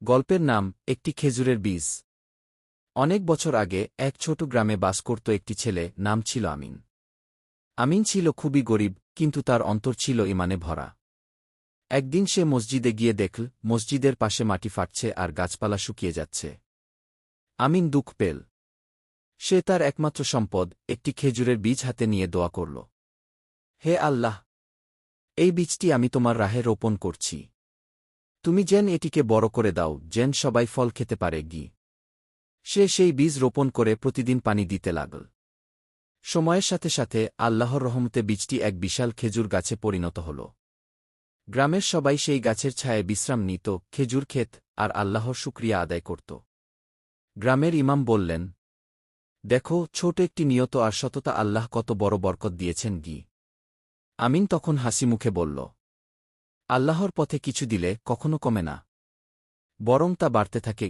গল্পের নাম একটি খেজুরের বীজ। অনেক বছর আগে এক ছোট গ্রামে বাস করত একটি ছেলে, নাম ছিল আমিন। আমিন ছিল খুবই গরিব, কিন্তু তার অন্তর ছিল ঈমানে ভরা। একদিন সে মসজিদে গিয়ে দেখল মসজিদের পাশে মাটি ফাটছে আর গাছপালা শুকিয়ে যাচ্ছে। আমিন দুঃখ পেল। সে তার একমাত্র সম্পদ, একটি খেজুরের বীজ হাতে নিয়ে দোয়া করল, হে আল্লাহ, এই বীজটি আমি তোমার রাহে রোপণ করছি। তুমি যেন এটিকে বড় করে দাও, যেন সবাই ফল খেতে পারে। সে সেই বীজ রোপণ করে প্রতিদিন পানি দিতে লাগল। সময়ের সাথে সাথে আল্লাহর রহমতে বীজটি এক বিশাল খেজুর গাছে পরিণত হল। গ্রামের সবাই সেই গাছের ছায়ায় বিশ্রাম নিত, খেজুর খেত আর আল্লাহর শুকরিয়া আদায় করত। গ্রামের ইমাম বললেন, দেখো, ছোট একটি নিয়ত আর সততা আল্লাহ কত বড় বরকত দিয়েছেন। আমিন তখন হাসি মুখে বলল, আল্লাহর পথে কিছু দিলে কখনো কমে না, বরং তা বাড়তে থাকে।